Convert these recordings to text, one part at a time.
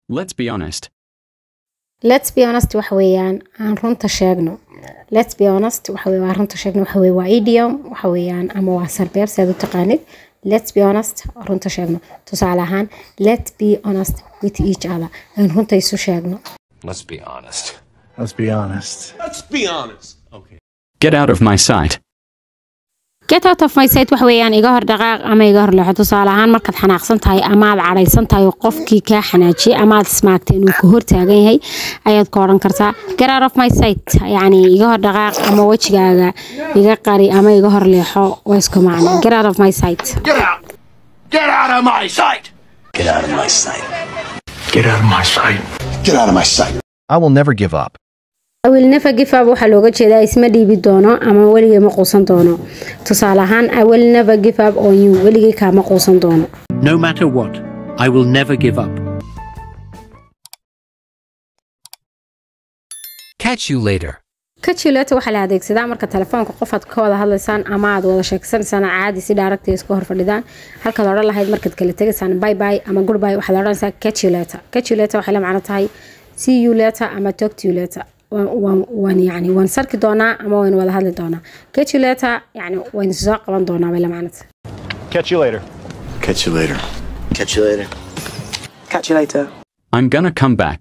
Let's be honest. Let's be honest waxa weeyaan aan runta sheegno. Let's be honest waxa weeyaan runta sheegno waxa weey waa idiom waxa weeyaan ama waa sarbeeb saad u taqaanid. Let's be honest runta sheegno. Tusaale ahaan let's be honest with each other. Aan runta isu sheegno. Let's be honest. Let's be honest. Let's be honest. Okay. Get out of my sight. Get out of my sight waxa weeyaan iga hor dhaqaaq ama iga hor leexo tusaale ahaan markaad xanaaqsan tahay ama aad cadhaysan tahay qofkii ka xanaajiyay ama aad ismaagtay inuu ku hor taagan yahay ayaad ku oran kartaa get out of my sight yani iga hor dhaqaaq ama wajigaaga iga qari ama iga hor leexo waa isku macno get out of my sight. Get out. Get out of my sight. Get out of my sight. Get out of my sight. Get out of my sight. I will never give up. I will never give up waxa looga jeedaa isma dhiibi doono ama weligay ma quusan doono tusaale ahaan I will never give up on you weligay kama quusan doono. No matter what, I will never give up. Catch you later. Catch you later waxa la adeegsadaa marka telefoonka qof aad ka wada hadlaysaan ama aad wada sheekaysan caadi si direct isku hor fadhidaan halka la oran lahayd markaad kala tagaysaan bye bye ama goodbye waxa la oranaysaa catch you later. Catch you later waxa la macno tahay see you later ama talk to you later. وان يعني وان سرك دونا أما وين ولا هذا دونا catch you later يعني وين ساق قبل دونا بلا معنى Catch you later. Catch you later. Catch you later. Catch you later. I'm gonna come back.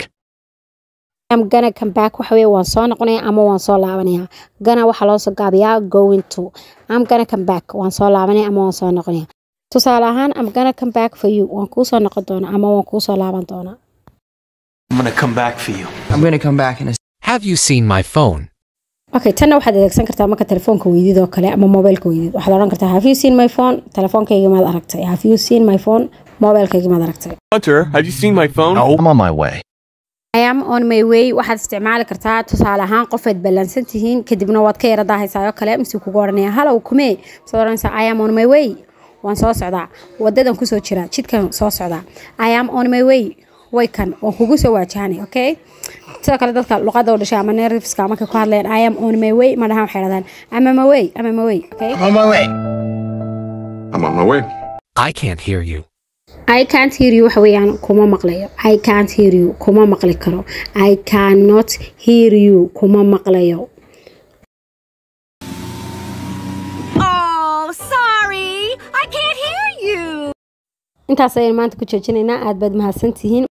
I'm gonna come back وحوي وان صار نقني أما وان صار لعبنيها gonna وحلاص قابيا going to I'm gonna come back وان صار لعبني أما وان صار نقنيها تصالحان I'm gonna come back for you وان كوسا نقدونا أما وان كوسا لعبن دونا I'm gonna come back for you. I'm gonna come back in a... Have you seen my phone? Okay, تنا واحد أدركسن كرتا ما كتلفون كويدي ذو كلا أما موبايل كويدي واحد أوران كرتا Have you seen my phone تلفون كي ما دركتي Have you seen my phone موبايل كي ما دركتي Hunter, have you seen my phone? No, I'm on my way. I am on my way واحد استعمال كرتا تصال هان قفت بلنسنتهين كدبنا واد كير ضاهي سايو كلا مسك كورنيا هلا وكمي صوران سا I am on my way وان صوص عدا وددن كسو شرا شيت كان صوص عدا I am on my way ويكن وكوجو سواجهاني أوكي sidoo kale dadka luqadda u dhashay ama nervska marka ku hadleen I am on my way ma dhahan waxay radaan I'm on my way okay I'm on my way. I'm on my way. I can't hear you. I can't hear you waxa weeyaan kuma maqlayo I can't hear you kuma maqli karo I cannot hear you kuma maqlayo Oh sorry I can't hear you intaas ayaan maanta ku joojinaynaa aad baad mahadsantihiin